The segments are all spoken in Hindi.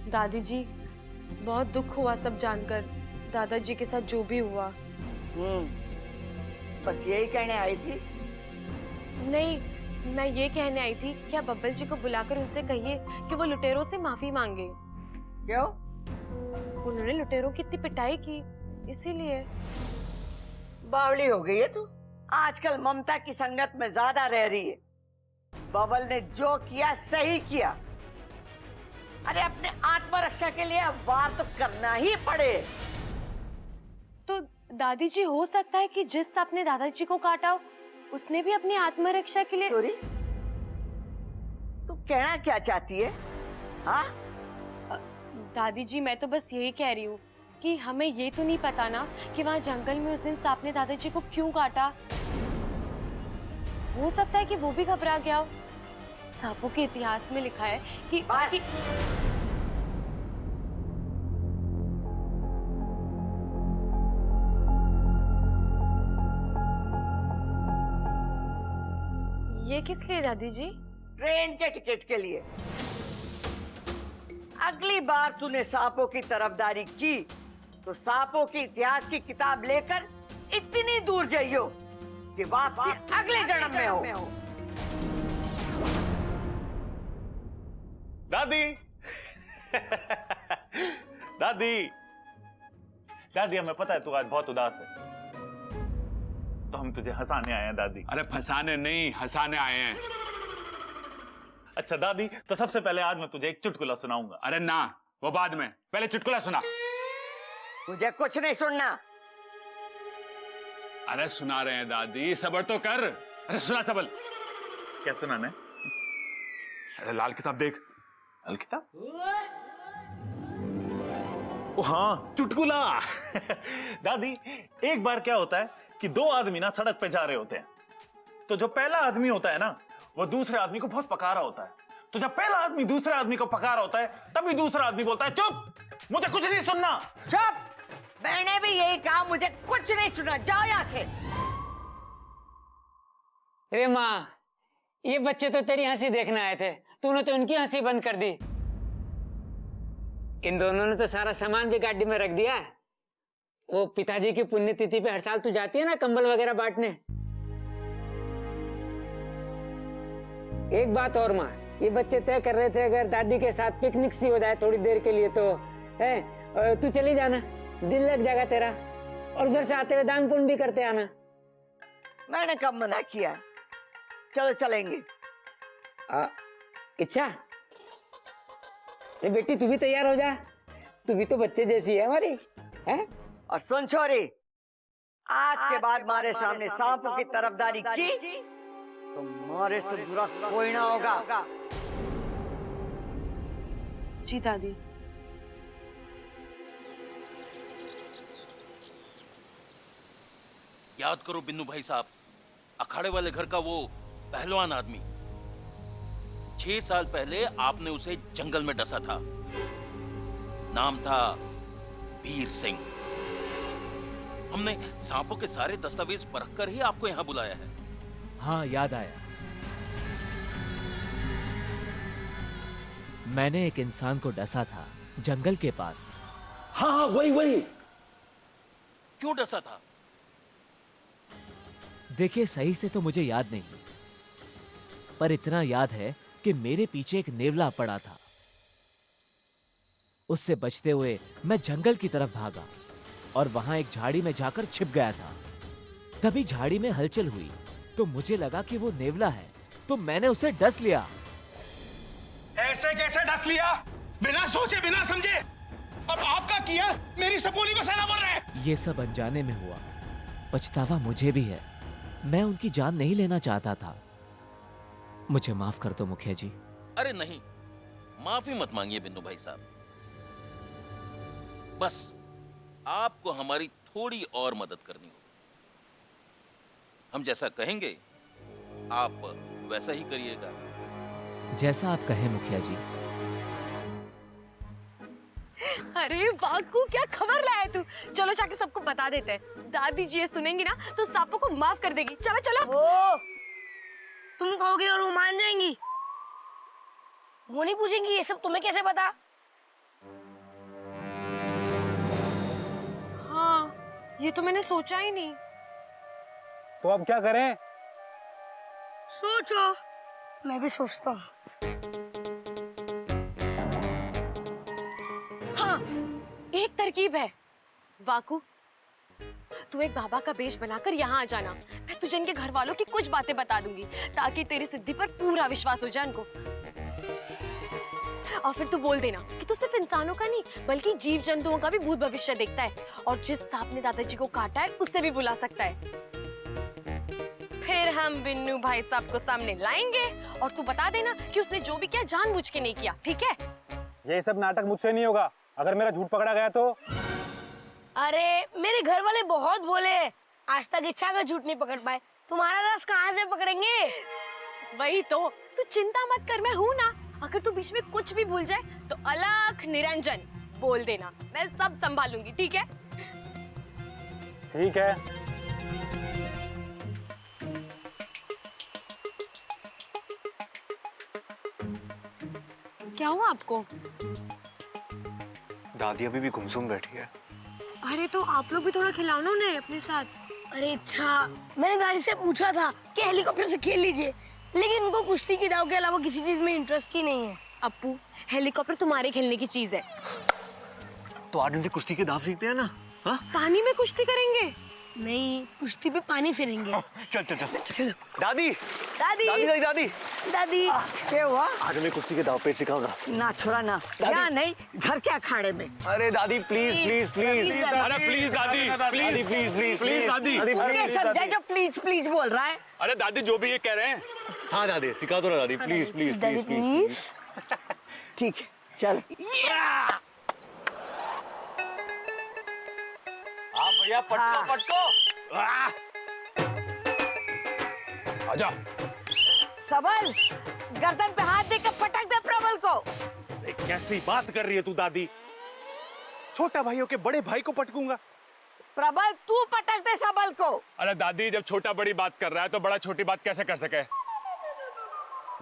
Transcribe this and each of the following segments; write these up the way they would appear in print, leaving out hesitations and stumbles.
दादी जी, बहुत दुख हुआ सब जानकर, दादाजी के साथ जो भी हुआ। बस यही कहने आई थी? नहीं, मैं ये कहने आई थी कि आप बब्बल जी को बुलाकर उनसे कहिए कि वो लुटेरों से माफी मांगे। क्यों? उन्होंने लुटेरों की इतनी पिटाई की, इसीलिए। बावली हो गई है तू। आजकल ममता की संगत में ज्यादा रह रही है। बबल ने जो किया सही किया। अरे अपने आत्मरक्षा के लिए अब वार तो करना ही पड़े। तो दादी जी, हो सकता है कि जिस सांप ने दादाजी को काटा उसने भी अपनी आत्मरक्षा के लिए। सॉरी, तू कहना क्या चाहती है? हाँ? दादी जी, मैं तो बस यही कह रही हूँ कि हमें ये तो नहीं पता ना कि वहाँ जंगल में उस दिन सांप ने दादाजी को क्यों काटा। हो सकता है कि वो भी घबरा गया हो। सांपों के इतिहास में लिखा है कि ये किस लिए दादी जी? ट्रेन के टिकट के लिए। अगली बार तूने सांपों की तरफदारी की तो सांपों के इतिहास की किताब लेकर इतनी दूर जाइयो कि वापसी अगले जन्म में हो। दादी दादी दादी, हमें पता है तू आज बहुत उदास है, तो हम तुझे हंसाने आए हैं दादी। अरे फंसाने नहीं, हंसाने आए हैं। अच्छा दादी, तो सबसे पहले आज मैं तुझे एक चुटकुला सुनाऊंगा। अरे ना, वो बाद में, पहले चुटकुला सुना। मुझे कुछ नहीं सुनना। अरे सुना रहे हैं दादी, सब्र तो कर। अरे सुना सबल। क्या सुनाना है? अरे लाल किताब देख। लाल किताब? ओ हाँ, चुटकुला। दादी, एक बार क्या होता है कि दो आदमी ना सड़क पे जा रहे होते हैं, तो जो पहला आदमी होता है ना, वो दूसरे आदमी को बहुत पका रहा होता है। तो जब पहला आदमी दूसरे आदमी को पका रहा होता है, तभी दूसरा आदमी बोलता है, चुप, मुझे कुछ नहीं सुनना। चुप! मैंने भी यही कहा, मुझे कुछ नहीं सुना, जाओ यहाँ से। अरे माँ, ये बच्चे तो तेरी हंसी देखने आए थे, तूने तो उनकी हंसी बंद कर दी। इन दोनों ने तो सारा सामान भी गाड़ी में रख दिया। वो पिताजी की पुण्यतिथि पे हर साल तू जाती है ना कंबल वगैरह बांटने। एक बात और माँ, ये बच्चे तय कर रहे थे अगर दादी के साथ पिकनिक सी हो जाए थोड़ी देर के लिए तो है, तू चली जाना, दिन लग जाएगा तेरा, और उधर से आते हुए दान पुण्य भी करते आना। मैंने कब मना किया? चलो चलेंगे। इच्छा, अरे बेटी तू भी तैयार हो जा, तू भी तो बच्चे जैसी है हमारी, है? और सुन छोरी, आज के बाद हमारे सामने सांपों की तरफदारी की तो हमारे से बुरा कोई ना होगा। जी दादी। याद करो बिन्नू भाई साहब, अखाड़े वाले घर का वो पहलवान आदमी, 6 साल पहले आपने उसे जंगल में डसा था। नाम था वीर सिंह। हमने सांपों के सारे दस्तावेज परखकर ही आपको यहां बुलाया है। हाँ, याद आया। मैंने एक इंसान को डसा था जंगल के पास। हाँ, वही। क्यों डसा था? देखिए, सही से तो मुझे याद नहीं, पर इतना याद है कि मेरे पीछे एक नेवला पड़ा था। उससे बचते हुए मैं जंगल की तरफ भागा और वहां एक झाड़ी में जाकर छिप गया था। तभी झाड़ी में हलचल हुई तो मुझे लगा कि वो नेवला है, तो मैंने उसे डस लिया। ऐसे कैसे डस लिया? बिना सोचे बिना समझे। अब आपका किया मेरी सपोली को सहना पड़ रहा है। ये सब अनजाने में हुआ, पछतावा मुझे भी है। मैं उनकी जान नहीं लेना चाहता था। मुझे माफ कर दो मुखिया जी। अरे नहीं, माफी मत मांगिए बिन्नू भाई साहब। बस आपको हमारी थोड़ी और मदद करनी होगी। हम जैसा कहेंगे आप वैसा ही करिएगा। जैसा आप कहें मुखिया जी। अरे वाकू, क्या खबर लाया तू? चलो जाके सबको बता देते हैं। दादी जी ये सुनेंगी ना तो सांपों को माफ कर देगी। चलो चलो। तुम कहोगे और वो मान जाएंगी? वो नहीं पूछेंगी ये सब तुम्हें कैसे पता? ये तो मैंने सोचा ही नहीं। तो अब क्या करें? सोचो। मैं भी सोचता हूँ। हाँ, एक तरकीब है। वाकू, तू एक बाबा का वेश बनाकर यहाँ आ जाना। मैं तुझे इनके घर वालों की कुछ बातें बता दूंगी ताकि तेरी सिद्धि पर पूरा विश्वास हो जाए उनको। और फिर तू बोल देना कि तू सिर्फ इंसानों का नहीं बल्कि जीव जंतुओं का भी भूत भविष्य देखता है और जिस सांप ने दादाजी को काटा है उससे भी बुला सकता है। फिर हम बिन्नू भाई साहब को सामने लाएंगे और तू बता देना कि उसने जो भी किया जानबूझ के नहीं किया, ठीक है? ये सब नाटक मुझसे नहीं होगा। अगर मेरा झूठ पकड़ा गया तो? अरे मेरे घर वाले बहुत बोले हैं, आज तक इच्छा का झूठ नहीं पकड़ पाए, तुम्हारा रस कहाँ से पकड़ेंगे? वही तो, तू चिंता मत कर, मैं हूँ ना। अगर तू बीच में कुछ भी भूल जाए तो अलख निरंजन बोल देना, मैं सब संभालूंगी, ठीक है? ठीक है। क्या हुआ आपको? दादी अभी भी गुमसुम बैठी है। अरे तो आप लोग भी थोड़ा खिलाओ ना उन्हें अपने साथ। अरे अच्छा, मैंने दादी से पूछा था कि हेलीकॉप्टर से खेल लीजिए, लेकिन उनको कुश्ती की दाव के अलावा किसी चीज में इंटरेस्ट ही नहीं है। अप्पू, हेलीकॉप्टर तुम्हारे खेलने की चीज है। तो आज इनसे कुश्ती के दाव सीखते हैं ना? हाँ? पानी में कुश्ती करेंगे? नहीं, कुश्ती पे पानी फिरेंगे। चल चल चल चलो। दादी दादी दादी दादी दादी दादी क्या हुआ? आज मैं कुश्ती के दाव पे सिखाऊंगा। ना छोड़ा ना, यहाँ नहीं, घर के अखाड़े में। अरे दादी प्लीज प्लीज प्लीज। अरे प्लीज दादी, दादी प्लीज प्लीज प्लीज दादी। ये समझा जो प्लीज प्लीज बोल रहा है। अरे दादी जो भी ये कह रहे हैं। हाँ दादी सिखा दो ना दादी, प्लीज प्लीज प्लीज प्लीज। ठीक है, चल। हाँ भैया पटको पटको। आजा। सबल, गर्दन पे हाथ देकर पटक दे प्रबल को। कैसी बात कर रही है तू दादी? छोटा भाइयों के बड़े भाई को पटकूंगा? प्रबल तू पटक दे सबल को। अरे दादी जब छोटा बड़ी बात कर रहा है तो बड़ा छोटी बात कैसे कर सके?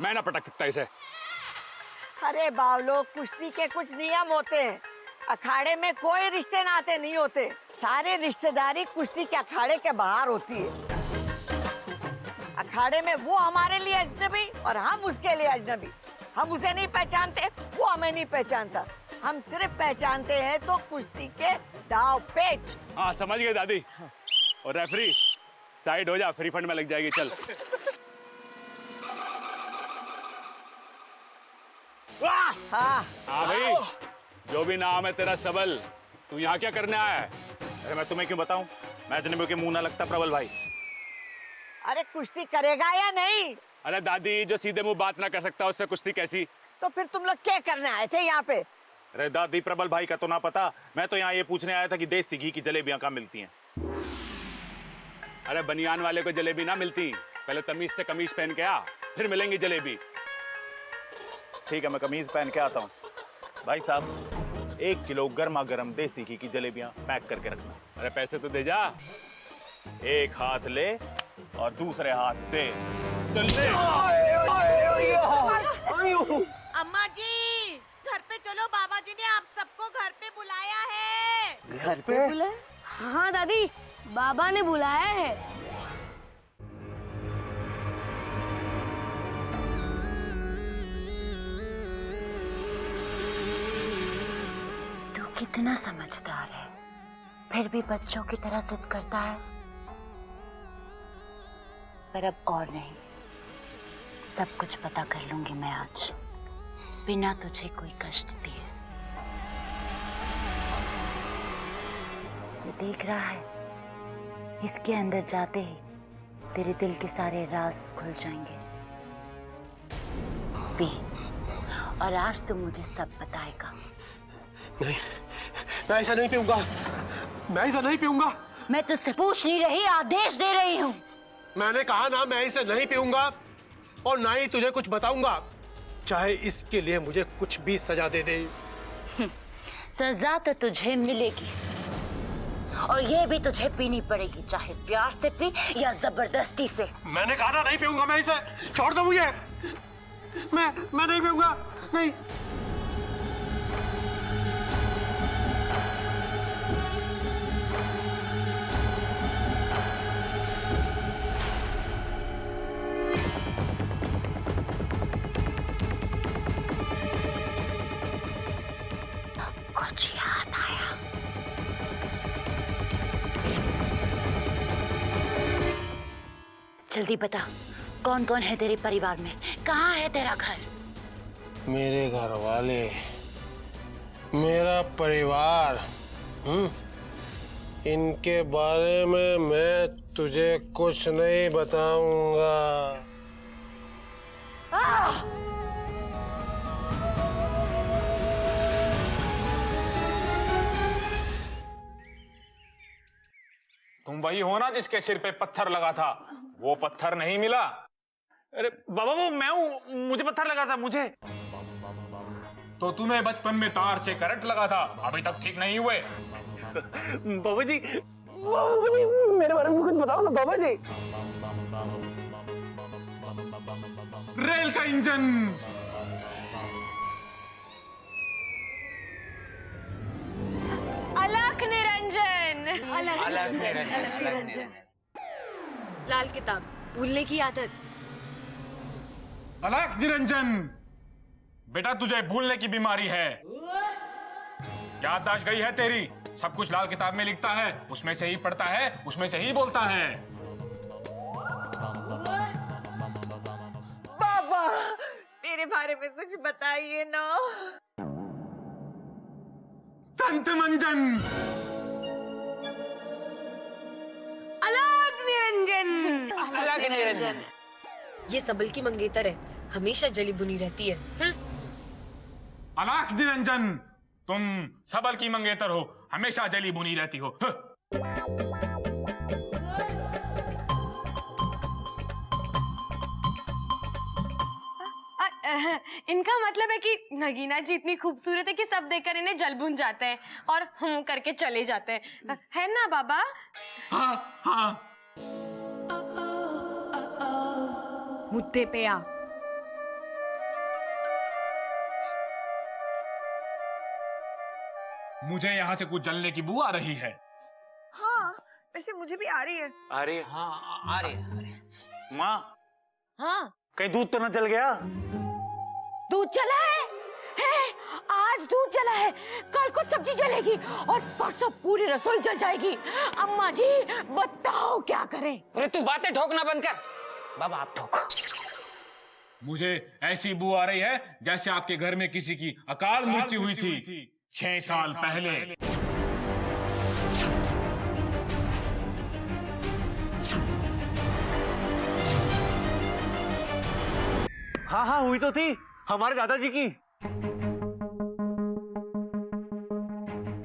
मैं ना पटक सकता इसे। अरे बावलो, कुश्ती के कुछ नियम होते हैं। अखाड़े में कोई रिश्ते नाते नहीं होते, सारे रिश्तेदारी कुश्ती के अखाड़े के बाहर होती है। अखाड़े में वो हमारे लिए अजनबी और हम उसके लिए अजनबी। हम उसे नहीं पहचानते, वो हमें नहीं पहचानता। हम सिर्फ पहचानते हैं तो कुश्ती के दाव पेच। हाँ समझ गए दादी। और रेफरी साइड हो जा, फ्री फंड में लग जाएगी। चल। हाँ हाँ भाई, जो भी नाम है तेरा सबल, तू यहाँ क्या करने आया है? अरे मैं तुम्हें क्यों बताऊं? मैं अजनबियों के मुंह ना लगता प्रबल भाई। अरे कुश्ती करेगा या नहीं? अरे दादी जो सीधे मुंह बात ना कर सकता उससे कुश्ती कैसी? तो फिर तुम लोग क्या करने आए थे यहाँ पे? अरे दादी प्रबल भाई का तो ना पता, मैं तो यहाँ ये पूछने आया था कि देसी घी की जलेबियां कहाँ मिलती हैं। अरे बनियान वाले को जलेबी ना मिलती, पहले तमीज से कमीज पहन के आ, फिर मिलेंगी जलेबी। ठीक है, मैं कमीज पहन के आता हूँ। भाई साहब 1 किलो गर्मा गर्म देसी घी की जलेबियां पैक करके रखना। अरे पैसे तो दे जा। एक हाथ ले और दूसरे हाथ दे। तो ले। अम्मा जी घर पे चलो, बाबा जी ने आप सबको घर पे बुलाया है। घर पे बुलाए? हाँ दादी, बाबा ने बुलाया है। तू कितना समझदार है, फिर भी बच्चों की तरह जिद करता है। पर अब और नहीं, सब कुछ पता कर लूंगी मैं आज, बिना तुझे कोई कष्ट दिए। ये देख रहा है, इसके अंदर जाते ही तेरे दिल के सारे राज खुल जाएंगे। पी, और आज तू मुझे सब बताएगा। नहीं, मैं ऐसा नहीं पीऊंगा। मैं ऐसा नहीं पीऊंगा। मैं तुझसे पूछ नहीं रही, आदेश दे रही हूँ। मैंने कहा ना, मैं इसे नहीं पीऊंगा और ना ही तुझे कुछ बताऊंगा, चाहे इसके लिए मुझे कुछ भी सजा दे दे। सजा तो तुझे मिलेगी, और ये भी तुझे पीनी पड़ेगी, चाहे प्यार से पी या जबरदस्ती से। मैंने कहा ना नहीं पीऊंगा मैं इसे, छोड़ दो मुझे। मैं नहीं पीऊंगा, नहीं। कुछ याद आया? जल्दी बता, कौन कौन है तेरे परिवार में? कहाँ है तेरा घर? मेरे घर वाले, मेरा परिवार, इनके बारे में मैं तुझे कुछ नहीं बताऊंगा। तुम वही हो ना जिसके सिर पे पत्थर लगा था? वो पत्थर नहीं मिला? अरे बाबा वो मैं हूँ, मुझे पत्थर लगा था मुझे। तो तुम्हें बचपन में तार से करंट लगा था, अभी तक ठीक नहीं हुए। बाबा जी मेरे बारे में कुछ बताओ ना बाबा जी। रेल का इंजन। अलख निरंजन। अलग निरंजन। लाल किताब, भूलने की आदत। अलग निरंजन, बेटा तुझे भूलने की बीमारी है। याददाश्त गई है तेरी। सब कुछ लाल किताब में लिखता है, उसमें से ही पढ़ता है, उसमें से ही बोलता है। पापा, मेरे बारे में कुछ बताइए ना। संत मंजन। अलग निरंजन। अलग निरंजन। ये सबल की मंगेतर है, हमेशा जली बुनी रहती है। अलग निरंजन, तुम सबल की मंगेतर हो, हमेशा जली बुनी रहती हो। इनका मतलब है कि नगीना जी इतनी खूबसूरत है कि सब देखकर इन्हें जल भुन जाते हैं और करके चले जाते हैं, है ना बाबा? हाँ हाँ। मुद्दे पे आ। मुझे यहाँ से कुछ जलने की बू आ रही है। हाँ, वैसे मुझे भी आ रही है। अरे हाँ आ रही। माँ, हाँ, कहीं दूध तो ना जल गया? दूध जला है? आज दूध जला है, कल को सब्जी जलेगी और परसों पूरी रसोई जल जाएगी। अम्मा जी बताओ क्या करें? अरे तू बातें ठोकना बंद कर। बाबा आप ठोको। मुझे ऐसी बू आ रही है जैसे आपके घर में किसी की अकाल मृत्यु हुई थी 6 साल पहले। हाँ हाँ हुई तो थी, हमारे दादाजी की।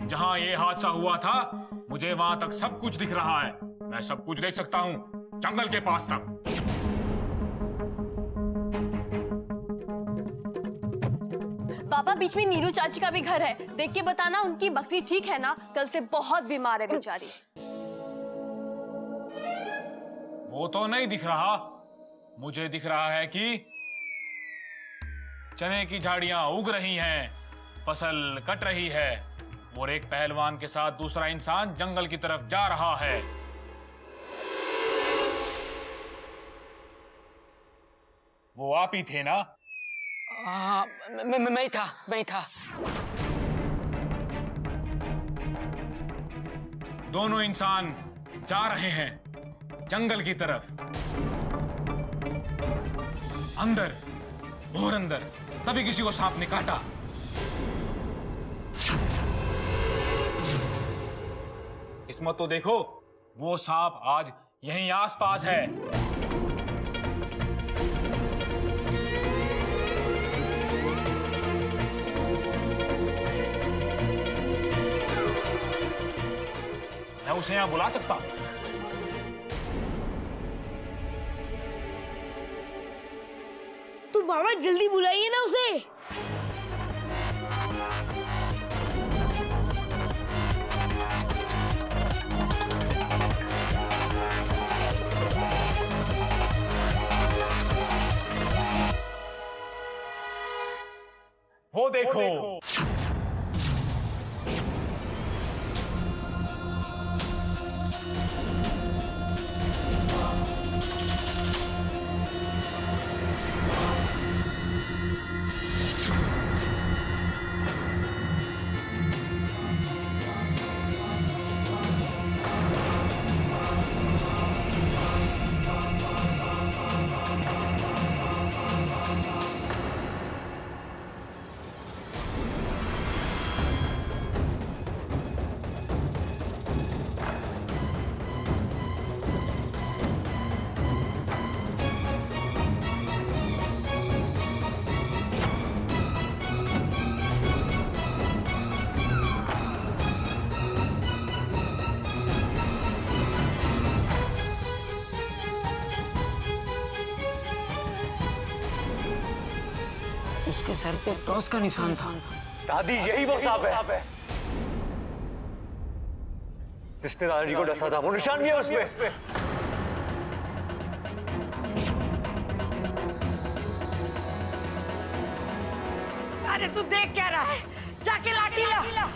जहां ये हादसा हुआ था, मुझे वहां तक सब कुछ दिख रहा है। मैं सब कुछ देख सकता हूँ, जंगल के पास तक। पापा बीच में नीरू चाची का भी घर है, देख के बताना उनकी बकरी ठीक है ना? कल से बहुत बीमार है बेचारी। वो तो नहीं दिख रहा, मुझे दिख रहा है कि चने की झाड़ियां उग रही हैं, फसल कट रही है और एक पहलवान के साथ दूसरा इंसान जंगल की तरफ जा रहा है। वो आप ही थे ना? हाँ मैं ही था। दोनों इंसान जा रहे हैं जंगल की तरफ, अंदर और अंदर। तभी किसी को सांप ने काटा। किस्मत तो देखो, वो सांप आज यहीं आसपास है। मैं उसे यहां बुला सकता हूं। तो बाबा जल्दी बुलाइए ना उसे। वो देखो, सर पे क्रॉस का निशान था। दादी यही वो सांप है जिसने दादाजी को डसा था। वो निशान भी है उसपे। अरे तू देख क्या रहा है, जाके लाठी ला।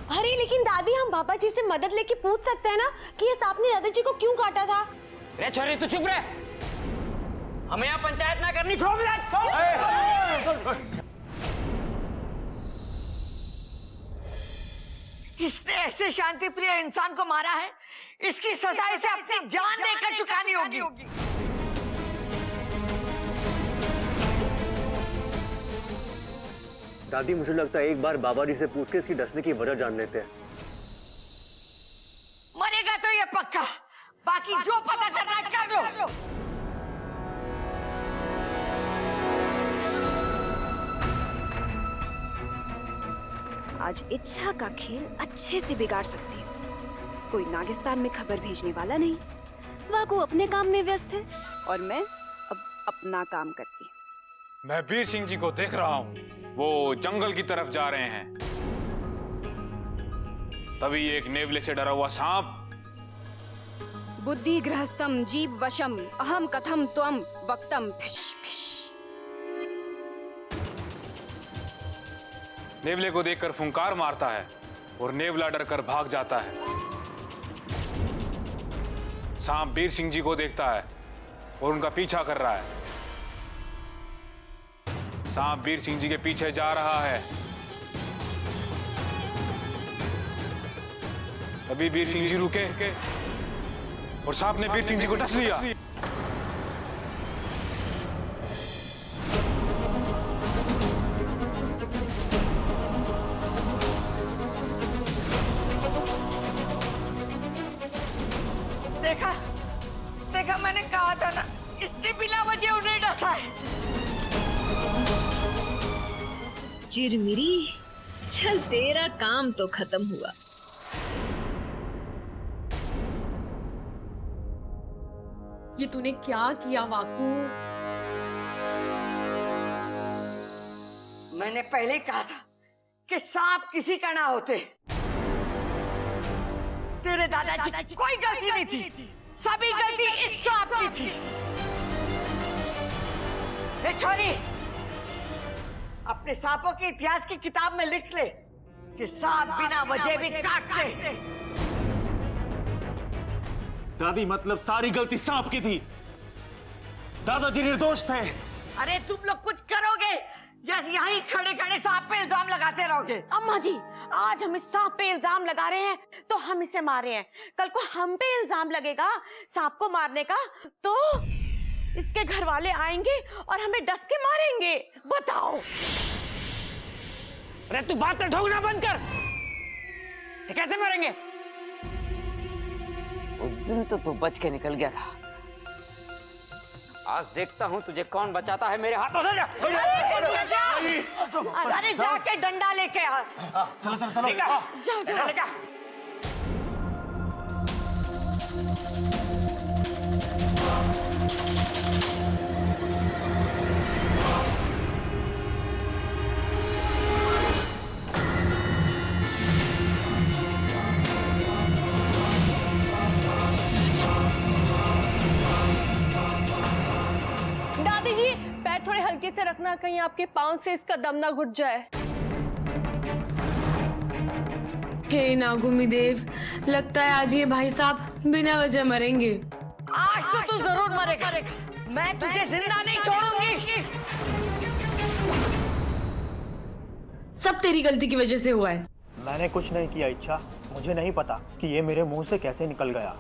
अरे लेकिन दादी, हम बाबा जी से मदद लेके पूछ सकते हैं ना कि ये सांप ने दादाजी को क्यों काटा था। रे छोरी तू चुप रह, हमें यहाँ पंचायत ना करनी। छोड़ इसने ऐसे शांति प्रिय इंसान को मारा है, इसकी सजा इसे अपनी जान देकर चुकानी होगी। दादी मुझे लगता है एक बार बाबा जी से पूछ के इसकी डसने की वजह जान लेते हैं। मरेगा तो ये पक्का, बाकी जो पता करना है कर लो। आज इच्छा का खेल अच्छे से बिगाड़ सकती हूँ। कोई नागिस्तान में खबर भेजने वाला नहीं, वाकू अपने काम में व्यस्त है और मैं अब अपना काम करती हूँ। मैं वीर सिंह जी को देख रहा हूँ, वो जंगल की तरफ जा रहे हैं। तभी एक नेवले से डरा हुआ सांप बुद्धि गृहस्थम जीव वशम अहम कथम त्वम वक्तम फिश फिश। नेवले को देखकर फुंकार मारता है और नेवला डरकर भाग जाता है। सांप वीर सिंह जी को देखता है और उनका पीछा कर रहा है। सांप वीर सिंह जी के पीछे जा रहा है। तभी वीर सिंह जी रुके और सांप ने वीर सिंह जी को डस लिया। देखा मैंने कहा था ना, इसने बिना वजह उन्हें डसा है। चिरमिरी, चल तेरा काम तो खत्म हुआ। ये तूने क्या किया वाकू? मैंने पहले ही कहा था कि सांप किसी का ना होते। तेरे दादाजी की कोई गलती नहीं थी, सभी गलती इस सांप की थी। ए छोरी, अपने सांपों के इतिहास की किताब में लिख ले कि सांप बिना वजह भी काटते। दादी मतलब सारी गलती सांप की थी, दादाजी निर्दोष थे। अरे तुम लोग कुछ करोगे या यहीं खड़े खड़े सांप पे इल्जाम लगाते रहोगे? अम्मा जी, आज हम इस सांप पे इल्जाम लगा रहे हैं तो हम इसे मार रहे हैं। कल को हम पे इल्जाम लगेगा सांप को मारने का तो इसके घर वाले आएंगे और हमें डस के मारेंगे। बताओ। अरे तू बात तो ठोकना बंद कर। इसे कैसे मारेंगे? उस दिन तो तू बच के निकल गया था, आज देखता हूँ तुझे कौन बचाता है मेरे हाथों से। अरे जाके डंडा लेके आ। चलो चलो चलो, जाओ जाओ। दादी जी, पैर थोड़े हल्के से रखना, कहीं आपके पांव से इसका दम ना घुट जाए। हे नागुमी देव, लगता है आज ये भाई साहब बिना वजह मरेंगे। आज तो तू जरूर मरेगा, मैं तुझे जिंदा नहीं छोड़ूंगी। सब तेरी गलती की वजह से हुआ है। मैंने कुछ नहीं किया इच्छा, मुझे नहीं पता कि ये मेरे मुंह से कैसे निकल गया।